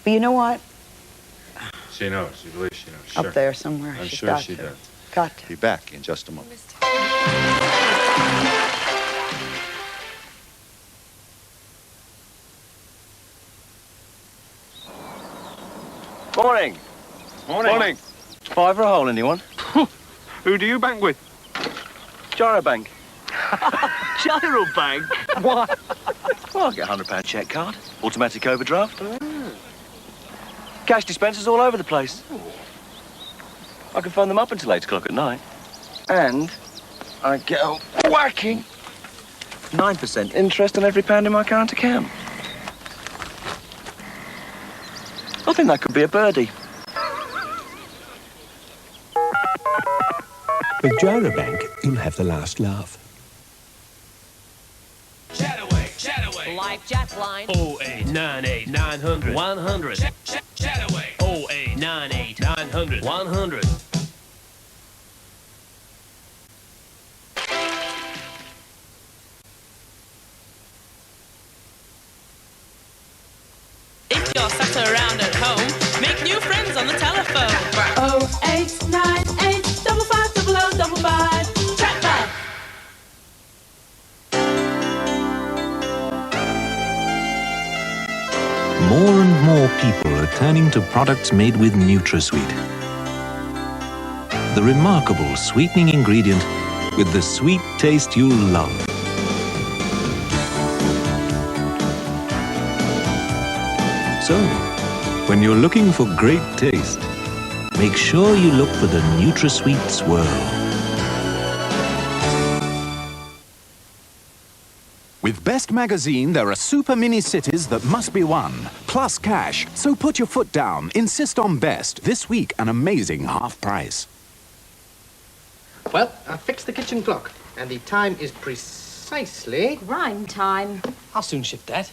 But you know what? She knows. You believe she knows. Sure. Up there somewhere. I'm She's sure got she to. does. Got to. Be back in just a moment. Morning. Morning. Fiver a hole, anyone? Who do you bank with? Gyrobank. Gyrobank? Why? Well, I'll get a £100 check card. Automatic overdraft. Cash dispensers all over the place. I can phone them up until 8 o'clock at night. And I get a whacking 9% interest on every pound in my current account. I think that could be a birdie. With Gyrobank, you'll have the last laugh. Chataway. Live chat line. 0898 900 100. Chataway. 0898 900 100. If you're sat around at home, make new friends on the telephone. 0898 55 0055. Chat back. More and more people are turning to products made with NutraSweet. The remarkable sweetening ingredient with the sweet taste you'll love. So, when you're looking for great taste, make sure you look for the NutraSweet Swirl. With Best Magazine, there are super mini cities that must be won, plus cash. So put your foot down, insist on Best. This week, an amazing half price. Well, I fixed the kitchen clock, and the time is precisely... Grime time. I'll soon shift that.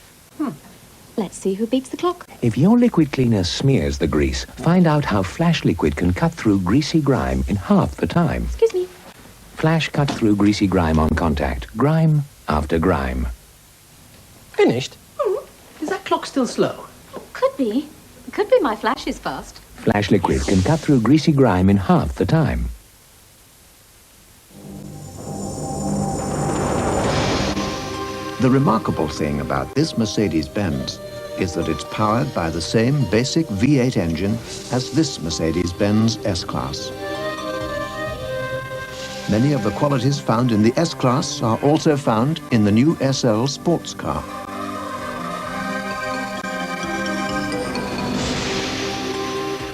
Let's see who beats the clock. If your liquid cleaner smears the grease, find out how Flash Liquid can cut through greasy grime in half the time. Excuse me. Flash cuts through greasy grime on contact. Grime after grime. Finished? Is that clock still slow? Could be. Could be my flash is fast. Flash Liquid can cut through greasy grime in half the time. The remarkable thing about this Mercedes-Benz is that it's powered by the same basic V8 engine as this Mercedes-Benz S-Class. Many of the qualities found in the S-Class are also found in the new SL sports car.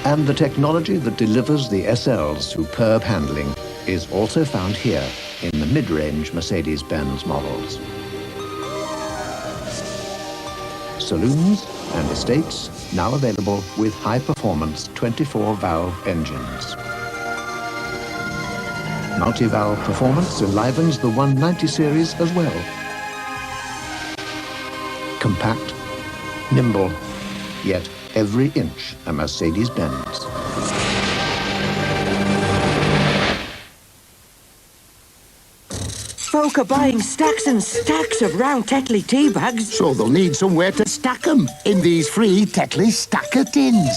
And the technology that delivers the SL's superb handling is also found here in the mid-range Mercedes-Benz models. Saloons and estates now available with high-performance 24-valve engines. Multi-valve performance enlivens the 190 series as well. Compact, nimble, yet every inch a Mercedes-Benz. Folk are buying stacks and stacks of round Tetley tea bags. So they'll need somewhere to stack them in these free Tetley stacker tins.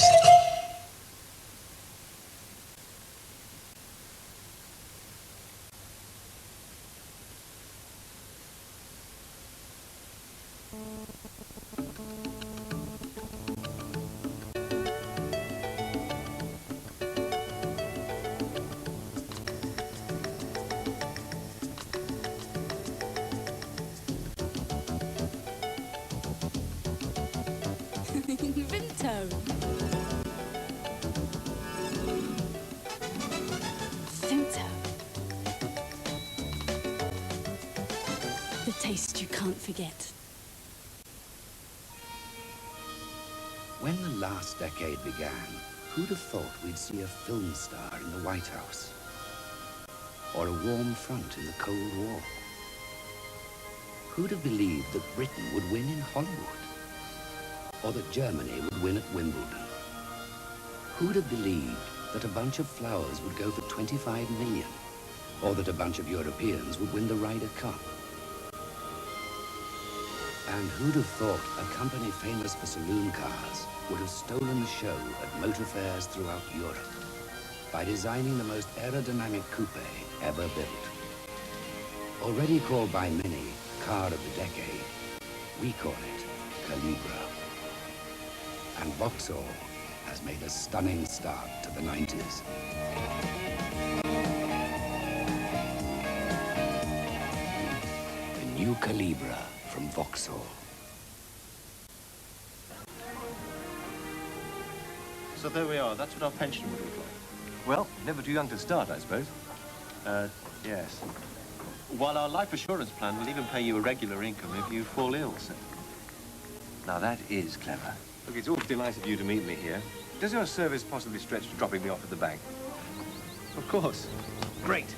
The taste you can't forget. When the last decade began, who'd have thought we'd see a film star in the White House? Or a warm front in the Cold War? Who'd have believed that Britain would win in Hollywood? Or that Germany would win at Wimbledon? Who'd have believed that a bunch of flowers would go for 25 million? Or that a bunch of Europeans would win the Ryder Cup? And who'd have thought a company famous for saloon cars would have stolen the show at motor fairs throughout Europe by designing the most aerodynamic coupe ever built. Already called by many car of the decade, we call it Calibra. And Vauxhall has made a stunning start to the 90s. The new Calibra from Vauxhall. So there we are. That's what our pension would look like. Well, never too young to start, I suppose. Yes. While our life assurance plan will even pay you a regular income if you fall ill, sir. Now, that is clever. Look, it's awfully nice of you to meet me here. Does your service possibly stretch to dropping me off at the bank? Of course. Great.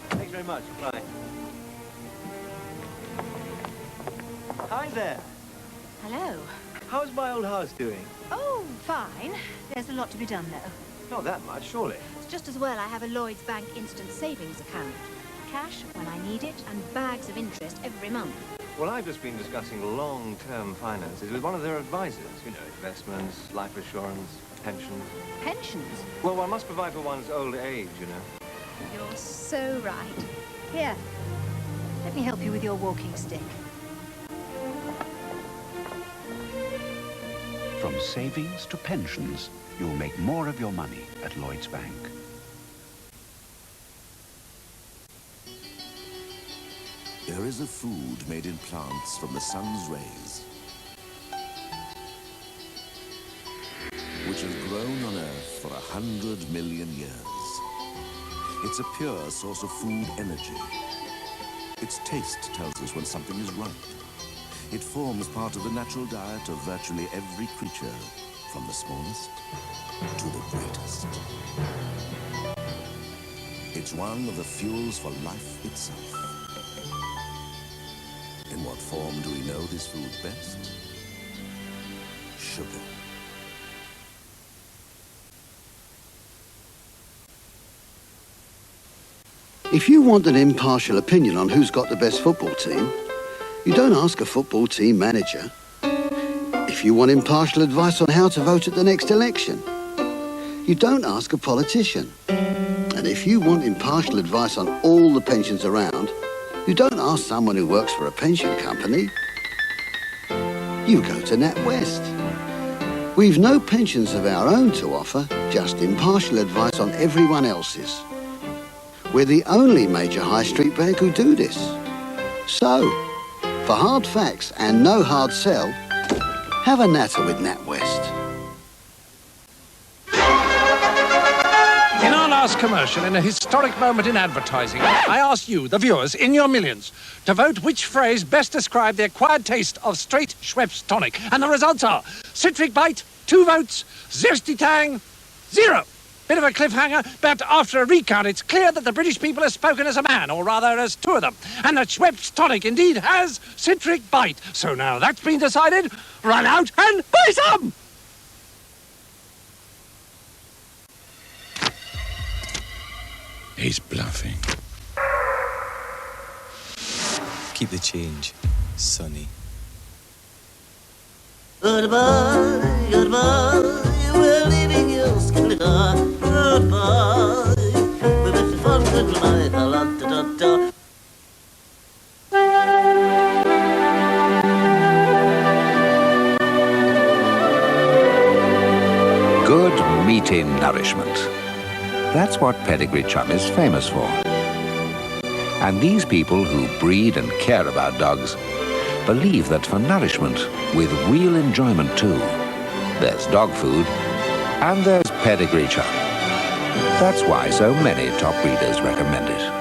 Thanks very much. Bye. Hi there. Hello. How's my old house doing? Oh, fine. There's a lot to be done, though. Not that much, surely. It's just as well I have a Lloyd's Bank instant savings account. Cash when I need it, and bags of interest every month. Well, I've just been discussing long-term finances with one of their advisors. You know, investments, life assurance, pensions. Pensions? Well, one must provide for one's old age, you know. You're so right. Here, let me help you with your walking stick. From savings to pensions, you'll make more of your money at Lloyd's Bank. There is a food made in plants from the sun's rays, which has grown on Earth for 100 million years. It's a pure source of food energy. Its taste tells us when something is right. It forms part of the natural diet of virtually every creature, from the smallest to the greatest. It's one of the fuels for life itself. In what form do we know this food best? Sugar. If you want an impartial opinion on who's got the best football team, you don't ask a football team manager. If you want impartial advice on how to vote at the next election, you don't ask a politician. And if you want impartial advice on all the pensions around, you don't ask someone who works for a pension company. You go to NatWest. We've no pensions of our own to offer, just impartial advice on everyone else's. We're the only major high street bank who do this. So, for hard facts and no hard sell, have a natter with NatWest. In our last commercial, in a historic moment in advertising, I asked you, the viewers, in your millions, to vote which phrase best described the acquired taste of straight Schweppes tonic. And the results are Citric Bite, 2 votes, Zesty Tang, 0. Bit of a cliffhanger, but after a recount, it's clear that the British people have spoken as a man, or rather as 2 of them, and that Schweppes tonic indeed has Citric Bite. So now that's been decided, run out and buy some! He's bluffing. Keep the change, Sonny. Goodbye, goodbye, we're leaving you, Skeletor. Goodbye, we wish you fun, goodbye, da-da-da-da. Good meaty nourishment. That's what Pedigree Chum is famous for. And these people who breed and care about dogs believe that for nourishment, with real enjoyment too, there's dog food and there's Pedigree Chum. That's why so many top breeders recommend it.